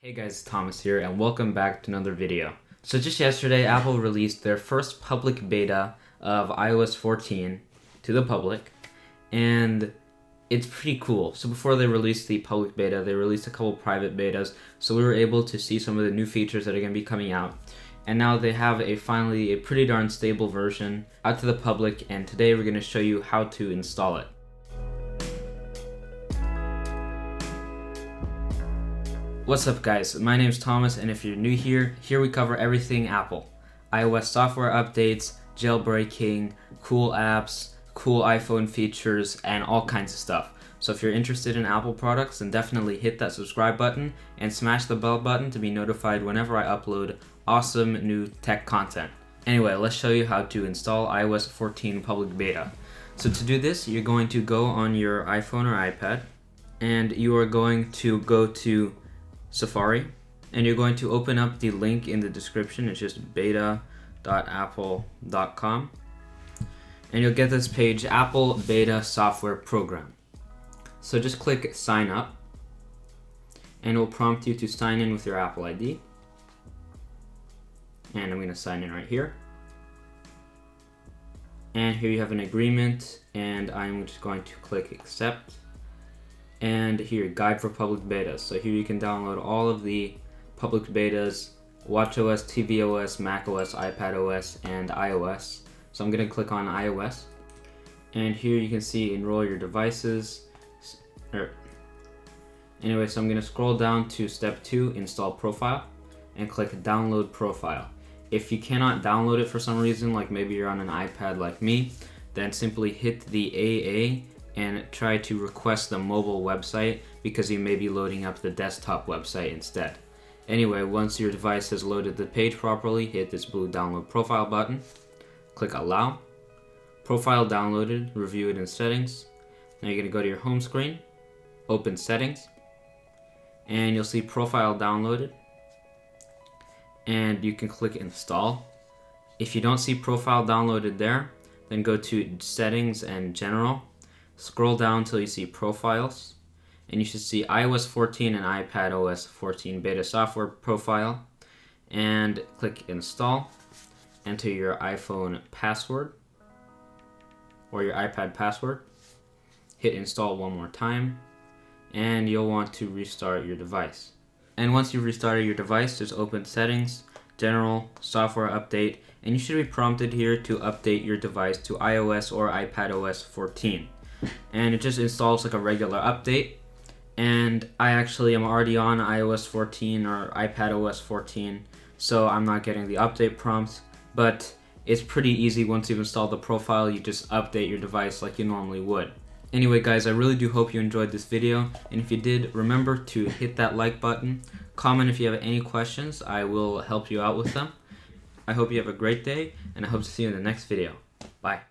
Hey guys, Thomas here, and welcome back to another video. So just yesterday, Apple released their first public beta of iOS 14 to the public, and it's pretty cool. So before they released the public beta, they released a couple private betas, so we were able to see some of the new features that are going to be coming out. And now they have finally a pretty darn stable version out to the public, and today we're going to show you how to install it. What's up guys, my name's Thomas, and if you're new here we cover everything Apple. iOS software updates, jailbreaking, cool apps, cool iPhone features, and all kinds of stuff. So if you're interested in Apple products, then definitely hit that subscribe button and smash the bell button to be notified whenever I upload awesome new tech content. Anyway, let's show you how to install iOS 14 public beta. So to do this, you're going to go on your iPhone or iPad, and you are going to go to Safari, and you're going to open up the link in the description. It's just beta.apple.com, and you'll get this page, Apple Beta Software Program. So just click sign up, and it will prompt you to sign in with your Apple ID, and I'm going to sign in right here. And here you have an agreement, and I'm just going to click accept. And here, guide for public betas. So here you can download all of the public betas: watchOS, tvOS, macOS, iPadOS, and iOS. So I'm going to click on iOS. And here you can see enroll your devices. Anyway, so I'm going to scroll down to step 2, install profile, and click download profile. If you cannot download it for some reason, like maybe you're on an iPad like me, then simply hit the AA and try to request the mobile website, because you may be loading up the desktop website instead. Anyway, once your device has loaded the page properly, hit this blue download profile button, click allow. Profile downloaded, review it in settings. Now you're going to go to your home screen, open settings, and you'll see profile downloaded, and you can click install. If you don't see profile downloaded there, then go to settings and general. Scroll down until you see profiles, and you should see iOS 14 and iPadOS 14 beta software profile, and click install. Enter your iPhone password or your iPad password. Hit install one more time, and you'll want to restart your device. And once you've restarted your device, just open settings, general, software update, and you should be prompted here to update your device to iOS or iPadOS 14. And it just installs like a regular update, and I actually am already on iOS 14 or iPadOS 14, so I'm not getting the update prompts, but it's pretty easy. Once you've installed the profile, you just update your device like you normally would. Anyway guys, I really do hope you enjoyed this video, and if you did, remember to hit that like button, comment if you have any questions, I will help you out with them. I hope you have a great day, and I hope to see you in the next video. Bye.